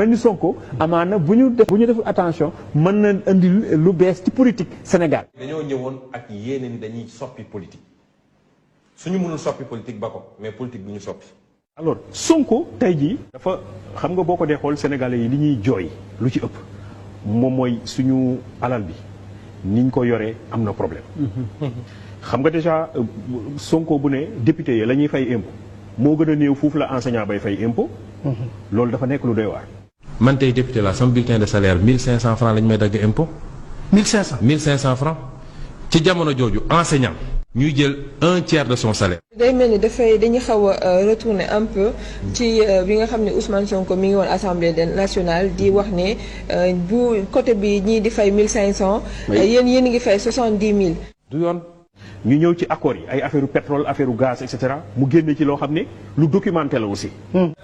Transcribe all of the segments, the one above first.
mel ni Sonko amaana bu ñu deful attention mën na indi lu bees ci politique Sénégal. dañoo ñëwoon ak yéene ni dañuy soppi politique suñu mënul soppi politique ba ko mais politique bu ñu soppi. alors Sonko tey jii dafa xam nga boo ko dee xool sénégalais yi li ñuy jooy lu ci ëpp moom mooy suñu alal bi niñ ko yoree am na problème. xam nga déjà Sonko bu ne député yi la ñuy fay impôt moo gën a néew foofu la enseignant bay fay impôt. loolu dafa nekk lu doy waar. man tey député la sama bulletin de salaire 1500 francs lañ may dagg impôt. 1500 francs ci jamono jooju enseignant. ñuy jël 1/3 de son salaire. day mel ni dañuy xaw a retourner un peu ci bi nga xam ne Ousmane Sonko mi ngi woon assemblée nationale di wax ne bu côté bi ñii di fay 1500. yéen ngi fay 70 000. du yoon. ñu ñëw ci accords yi ay affaire pétrole affaire gaz et cetera mu génne ci loo xam ne lu documenté la aussi.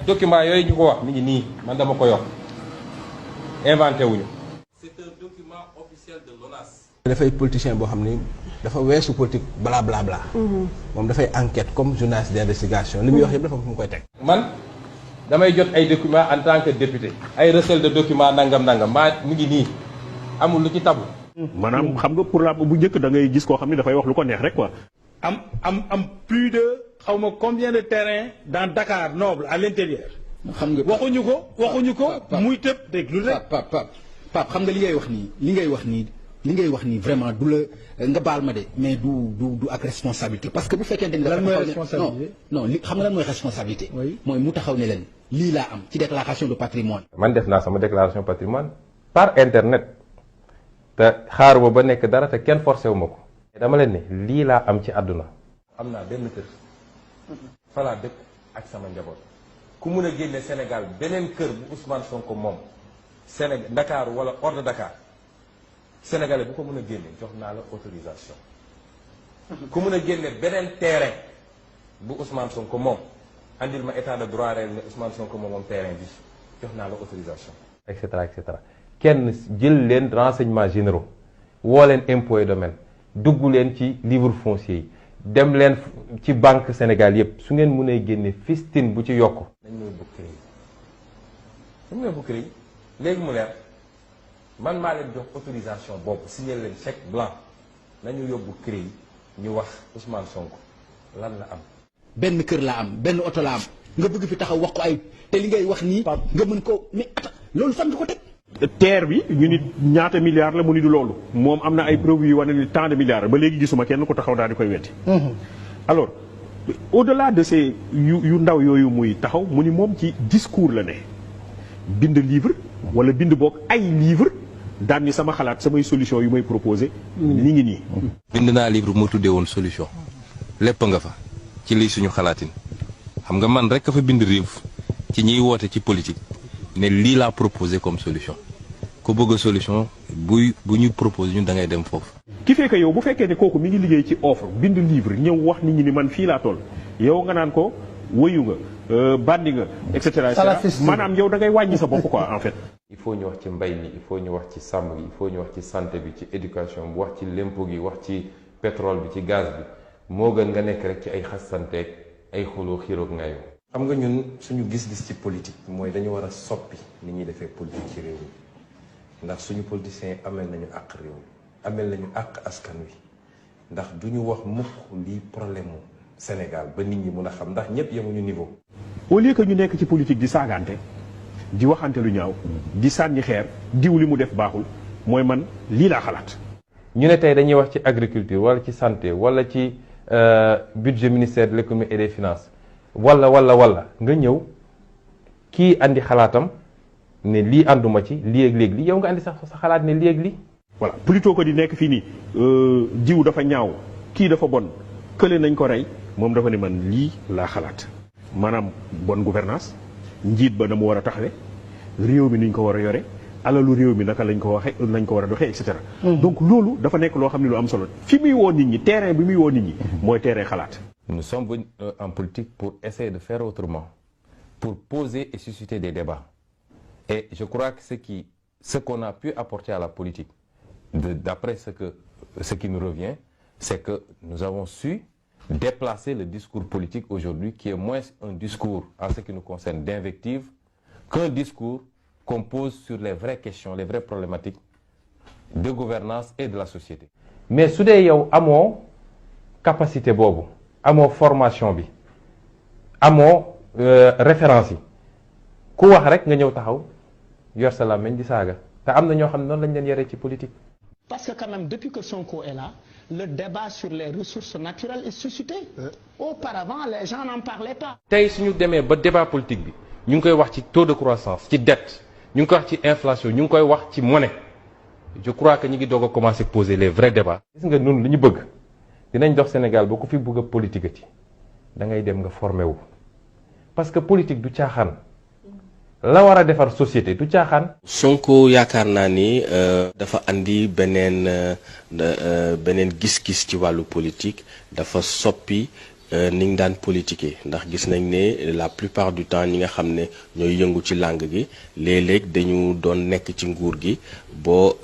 document yooyu ñu ko wax mi ngi nii man dama ko yokk inventé wuñu. c'est un document officiel de l'ONAS. dafay politicien boo xam ni dafa weesu politique bla bla bla. moom dafay enquête comme journaliste d'investigation li muy wax yëpp dafa fu mu koy teg. man damay jot ay documents en tant que député. ay recel de documents nangam maa mi ngi nii amul lu ci tabu. maanaam xam nga pour la bu njëkk da ngay gis koo xam ne dafay wax lu ko neex rek quoi. am plus de xaw ma combien de terrains dans Dakar Noble à l'intérieur. xam nga waxuñu ko. muy tëb dégg lu rek. Pape xam nga li ngay wax nii vraiment du la nga baal ma de mais du ak responsabilité parce que bu fekkente ni. lan mooy responsabilité non li xam nga lan mooy responsabilité. mooy mu taxaw ne leen lii laa am ci déclaration de patrimoine. man def naa sama déclaration patrimoine par internet. te xaaruma ba nekk dara te kenn forcé wu ma ko. dama leen ne lii laa am ci àdduna. am naa benn kër. fa laa dëkk ak sama njaboot. ku mun a génne Sénégal beneen kër bu Ousmane Sonko moom. Sénégal Dakar wala hors de Dakar. Sénégalais bu ko mën a génne jox naa la autorisation. ku mun a génne beneen terrain bu Ousmane Sonko moom. andil ma état de droit réel ne Ousmane Sonko moom terrain bi jox naa la autorisation. et cetera et cetera. kenn jël leen renseignements généraux woo leen impôt et domaine dugg leen ci livre foncier yi dem leen ci banque Sénégal yépp su ngeen mënee génne fistine bu ci yokk nañ ñooy bu CREI dañ ñooy bu CREI léegi mu leer man maa leen jox autorisation boobu signé leen chèque blanc nañu yóbbu CREI ñu wax Ousmane Sonko lan la am. benn kër la am benn oto la am nga bëgg fi taxaw wax ko ay te li ngay wax nii. nga mën ko mais loolu fan nga ko teg. terre bi ñu nit ñaata milliards la mu ni du loolu moom am na ay preuves yu wane ni tant de milliards ba léegi gisuma kenn ko taxaw daal di koy wetti. alors au-delà de ces yu ndaw yooyu muy taxaw mu ni moom ci discours la ne bind livre wala bind boog ay livre daan ni sama xalaat samay solution yu may proposé. ni ngi nii. bind naa livre bu ma tuddee woon solution lépp nga fa ci lii suñu xalaatin xam nga man rek a fa bind livre ci ñiy woote ci politique. ne lii laa proposé comme solution ku bëgg solution bu ñu proposé ñun da ngay dem foofu. ki fekk yow bu fekkee ne kooku mi ngi liggéey ci offre bind livre ñëw wax nit ñi ni man fii laa toll yow nga naan ko wëyu nga bandi nga et cetera maanaam yow da ngay wàññi sa bopp quoi en fait. il faut ñu wax ci mbay mi il faut ñu wax ci sàmm gi il faut ñu wax ci santé bi ci éducation bi wax ci l'impôt gi wax ci pétrole bi ci gaz bi moo gën nga nekk rek ci ay xasanteeg ay xuloo xiiroog ngayoo. xam nga ñun suñu gis-gis ci politique mooy dañu war a soppi ni ñuy defee politique ci réew mi ndax suñu politiciens yi amel nañu àq réew mi amel nañu àq askan wi ndax duñu wax mukk lii problème mu Sénégal ba nit ñi mun a xam ndax ñëpp yemuñu niveau. au lieu que ñu nekk ci politique di saagante di waxante lu ñaaw di sànni xeer diw li mu def baaxul mooy man lii laa xalaat. ñu ne tey dañuy wax ci agriculture wala ci santé wala ci budget ministère de l'économie et des finances. wala nga ñëw kii andi xalaatam ne lii ànduma ci lii ak léegi lii yow nga andi sa xalaat ne lii ak lii. voilà plutôt que di nekk fii nii jiw dafa ñaaw kii dafa bon kële nañ ko rey moom dafa ne man lii laa xalaat. maanaam bonne gouvernance njiit ba na mu war a taxawee réew mi ni ñu ko war a yore alalu réew mi naka lañ ko waxee nañ ko war a doxee et cetera. donc loolu dafa nekk loo xam ne lu am solo fi muy woo nit ñi terrain bi muy woo nit ñi mooy terrain xalaat. Nous sommes venus en politique pour essayer de faire autrement, pour poser et susciter des débats. Et je crois que ce qu'on a pu apporter à la politique, d'après ce qui nous revient, c'est que nous avons su déplacer le discours politique aujourd'hui, qui est moins un discours, en ce qui nous concerne, d'invective, qu'un discours qu'on pose sur les vraies questions, les vraies problématiques de gouvernance et de la société. Mais su dee yow amoo capacité boobu amoo formation bi amoo référence yi ku wax rek nga ñëw taxaw yor sa làmmiñ di saaga te am na ñoo xam ne noonu lañ leen yaree ci politique. Parce que quand même, depuis que Sonko est là, le débat sur les ressources naturelles est suscité. Auparavant, les gens n'en parlaient pas. tey suñu demee ba débat politique bi ñu ngi koy wax ci taux de croissance ci dette ñu ngi koy wax ci inflation ñu ngi koy wax ci monnaie je crois que ñu ngi doog a commencer poser les vrais débats. gis nga ñun li ñu bëgg dinañ dox Sénégal ba ku fi bëgg a politique ci da ngay dem nga formé wu parce que politique du caaxaan la war a defar société du caaxaan. Sonko yaakaar naa ni dafa andi beneen gis-gis ci wàllu politique dafa soppi ni ñu daan politiquer ndax gis nañ ne la plupart du temps ñi nga xam ne ñooy yëngu ci langue gi léeg-léeg dañu doon nekk ci nguur gi boo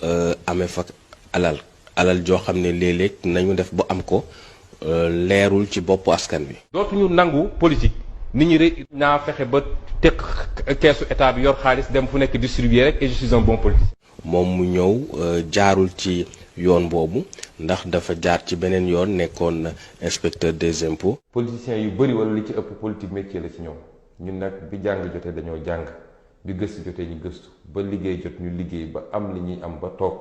amee fa alal joo xam ne léeg-léeg nañu def ba am ko leerul ci boppu askan wi. dootuñu nangu politique nit ñi rek naa fexe ba teg keesu état bi yor xaalis dem fu nekk distribuer rek et je suis un bon politicien. moom mu ñëw jaarul ci yoon boobu ndax dafa jaar ci beneen yoon nekkoon inspecteur des impôts. politiciens yu bëri wala li ci ëpp politique métier la ci ñoom ñun nag bi jàng jotee dañoo jàng bi gëstu jotee ñu gëstu ba liggéey jot ñu liggéey ba am li ñuy am ba toog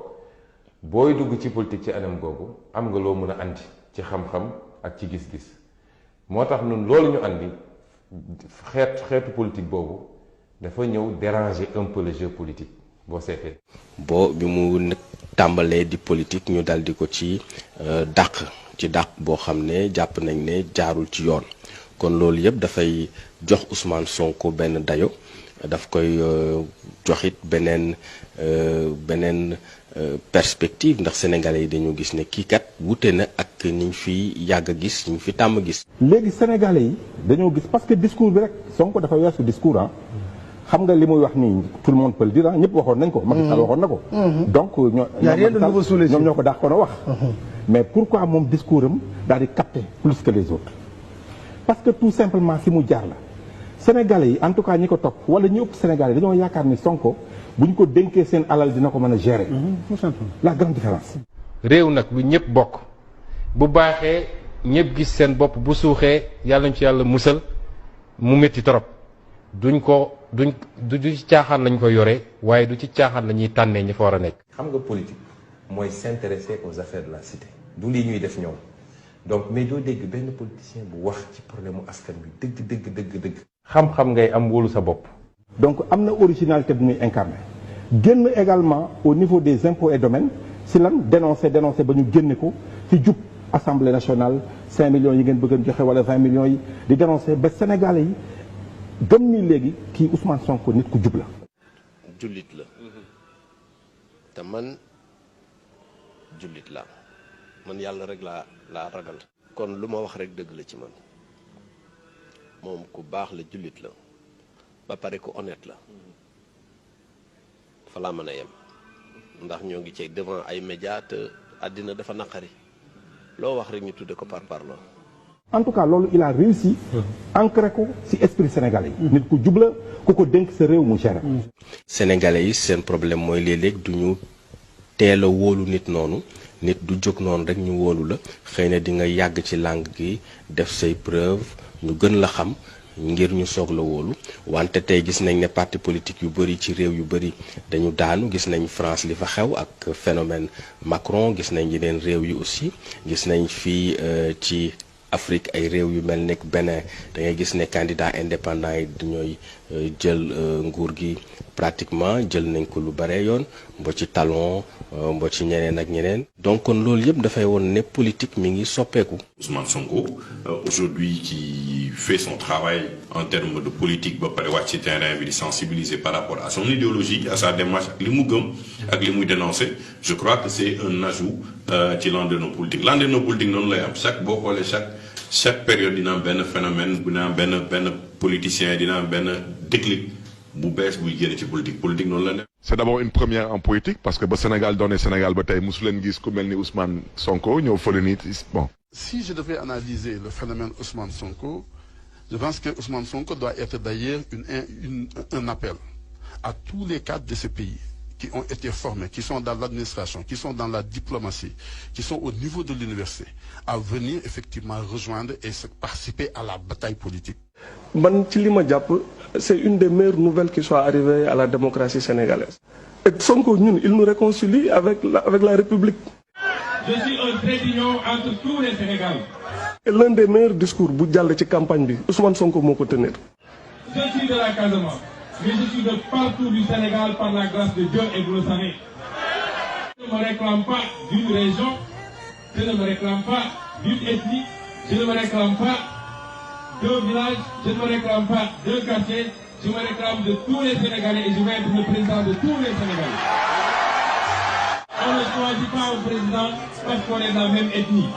booy dugg ci politique ci anam googu am nga loo mën a andi ci xam-xam ak ci gis-gis moo tax ñun loolu ñu andi xeetu politique boobu dafa ñëw déranger un peu le jeu politique boo seetee. bi mu tàmbalee di politique ñu dal di ko ci dàq boo xam ne jàpp nañ ne jaarul ci yoon kon loolu yëpp dafay jox Ousmane Sonko benn dayo daf koy joxit beneen perspective ndax sénégalais yi dañoo gis ne kii kat wute na ak ñi ñu fi yàgg a gis ñi ñu fi tàmm gis. léegi sénégalais yi dañoo gis parce que discours bi rek Sonko dafa weesu discours xam nga li muy wax nii tout le monde peut le dire ñëpp waxoon nañ ko. Macky Sall waxoon na ko. donc ñoom ñoo ko dàqoon a wax. mais pourquoi moom discours am daal di capter plus que les autres. parce que tout simplement fi mu jaar la sénégalais yi en tout cas ñi ko topp wala ñi ëpp sénégalais dañoo yaakaar ni Sonko bu ñu ko dénkee seen alal dina ko mën a gérer. la grande différence. réew nag bu ñëpp bokk bu baaxee ñëpp gis seen bopp bu suuxee yàlla ñu ci yàlla musal mu métti trop du ci caaxaan lañ ko yore waaye du ci caaxaan la ñuy tànnee ñi fa war a nekk. xam nga politique mooy s'intéresser aux affaires de la cité du lii ñuy def ñoom donc mais doo dégg benn politicien bu wax ci problème mu askan bi dëgg. xam-xam ngay am wóolu sa bopp. donc am na originalité bu muy incarné génn également au niveau des impôts et domaines si lan dénoncé ba ñu génne ko ci jub assemblée nationale 5 millions yi ngeen bëgg a joxe wala 20 millions yi di dénoncé ba sénégalais yi gëm ni léegi kii Ousmane Sonko nit ku jub la. jullit la te man jullit la man yàlla rek laa ragal. kon lu ma wax rek dëgg la ci man moom ku baax la jullit la ba pare ku honnête la fa laa mën a yem ndax ñoo ngi ci devant ay médias te àddina dafa naqari loo wax rek ñu tudde ko par parlo. en tout cas loolu il a réussi ancré ko ci esprit sénégalais yi. nit ku jubla ku ko dénk sa réew mu géré. sénégalais yi seen problème mooy léeg-léeg du ñu teel a wóolu nit noonu nit du jóg noonu rek ñu wóolu la xëy na di nga yàgg ci langue gi def say preuve ñu gën la xam ngir ñu soog la wóolu wante tey gis nañ ne parti politique yu bëri ci réew yu bëri dañu daanu gis nañ France li fa xew ak phénomène Macron gis nañ yeneen réew yi aussi gis nañ fii ci Afrique ay réew yu mel nekk Bénin da ngay gis ne candidat indépendant yi dañooy jël nguur gi pratiquement jël nañ ko lu bare yoon mbo ci Talon mbo ci ñeneen ak ñeneen donc kon loolu yëpp dafay woon ne politique mi ngi soppeeku. Ousmane Sonko aujourd'hui qui fait son travail en termes de politique ba pare wàcc ci terrain bi di sensibiliser par rapport à son idéologie à sa démarche ak li mu gëm ak li muy dénoncer je crois que c'est un ajout ci landerneau politique landerneau politique noonu lay am boo xoolee chaque période dina am benn phénomène dina am benn politicien dina am benn déclic bu bees buy génne ci politique noonu la ne. c'est d'abord une première en politique parce que ba Sénégal doone Sénégal ba tey mosu leen gis ku mel ni Ousmane Sonko ñëw fële nit bon. Si je devais analyser le phénomène Ousmane Sonko je pense que Ousmane Sonko doit être d'ailleurs un appel à tous les cadres de ce pays qui ont été formés, qui sont dans l'administration, qui sont dans la diplomatie, qui sont au niveau de l'université, à venir effectivement rejoindre et participer à la bataille politique. Man ci li ma jàpp c'est une des meilleures nouvelles qui soit arrivée à la démocratie sénégalaise. Et Sonko ñun il nous réconcilie avec la République. Je suis un trait d'union entre tous les Sénégalais. Et l'un des meilleurs discours bu jàll ci campagne bi Ousmane Sonko moo ko tenir. Je suis de la Casamance, mais je suis de partout du Sénégal par la grâce de Dieu et vous le savez. Je ne me réclame pas d'une région, je ne me réclame pas d'une ethnie, je ne me réclame pas d'un village, je ne me réclame pas d'un quartier, je me réclame de tous les Sénégalais et je vais être le président de tous les Sénégalais. On ne choisit pas un président parce qu'on est dans la même ethnie.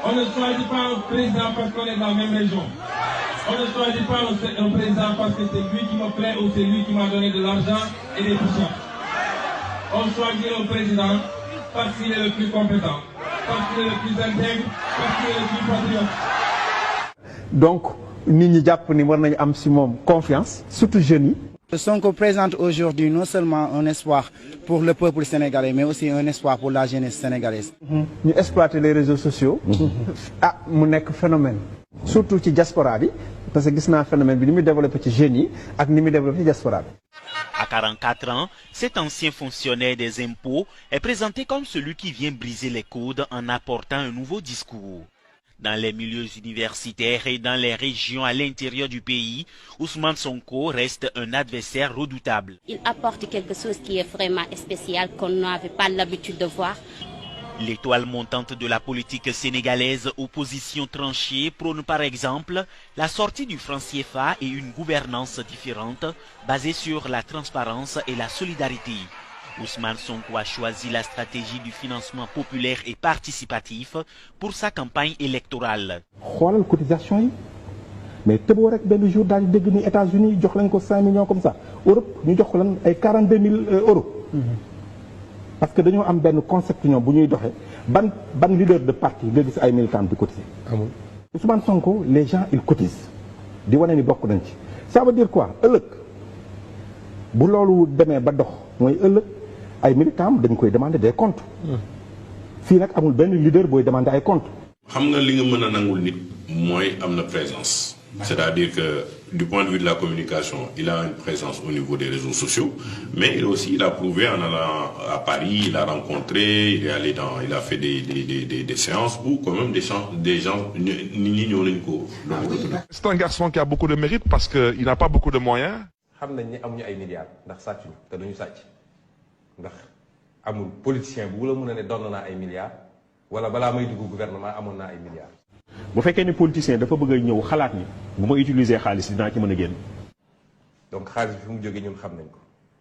On ne choisit pas un président parce qu'on est dans la même région. On ne choisit pas un président parce que c'est lui qui me plaît ou c'est lui qui m'a donné de l'argent et des puissants. On choisit un président parce qu'il est le plus compétent, parce qu'il est le plus intègre, parce qu'il est le plus patriote. Donc, nit ñi jàpp ni war nañu am ci moom confiance, surtout jeunes yi. Sonko présente aujourd'hui non seulement un espoir pour le peuple sénégalais, mais aussi un espoir pour la jeunesse sénégalaise. Ñu exploiter les réseaux sociaux. Ah mu nekk phénomène. Surtout ci diaspora bi parce que gis naa phénomène bi ni muy développé ci jeunes yi ak ni muy développé ci diaspora bi. À 44 ans, cet ancien fonctionnaire des impôts est présenté comme celui qui vient briser les codes en apportant un nouveau discours. Dans les milieux universitaires et dans les régions à l'intérieur du pays, Ousmane Sonko reste un adversaire redoutable. Il apporte quelque chose qui est vraiment spécial qu'on n'avait pas l'habitude de voir. L'étoile montante de la politique sénégalaise, opposition tranchée, prône par exemple la sortie du franc CFA et une gouvernance différente basée sur la transparence et la solidarité. Ousmane Sonko a choisi la stratégie du financement populaire et participatif pour sa campagne électorale. xoolal cotisation yi mais tëboo rek benn jour daal di dégg ni États-Unis jox lañ ko 5 millions comme ça Europe ñu jox ko lan ay 42 000 euros. Parce que dañoo am benn concept ñoom bu ñuy doxee ban leader de parti nga gis ay militants di cotiser. amul Ousmane Sonko les gens ils cotisent di wane ni bokk nañ ci. Ça veut dire quoi ëllëg bu loolu demee ba dox mooy ëllëg ay militants dañ koy demander des comptes. fii nag amul benn leader booy demander ay comptes. xam nga li nga mën a nangul nit mooy am na présence. C'est-à-dire que du point de vue de la communication, il a une présence au niveau des réseaux sociaux, mais il a prouvé en allant à Paris, il a rencontré, il a fait des séances où quand même des gens C'est un garçon qui a beaucoup de mérite parce qu'il n'a pas beaucoup de moyens. xam nañ ni amuñu ay milliards ndax sàccuñu te duñu sàcc ndax amul politicien bu la mën a ne doon naa ay milliards wala balaa may dugg gouvernement amoon naa ay milliards. bu fekkee ni politicien dafa bëgg a ñëw xalaat ni bu ma utiliser xaalis dinaa ci mën a génn. donc xaalis bi fi mu jógee ñun xam nañ ko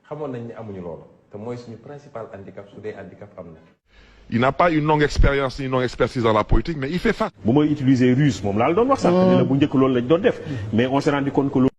xamoon nañ ni amuñu loolu te mooy suñu principal handicap su dee handicap am na. Il n'a pas une longue expérience ni une longue expertise dans la politique mais il fait face. bu may utiliser ruse moom laa la doon wax sax. ne la bu njëkk loolu lañ doon def mais on s'est rendu compte que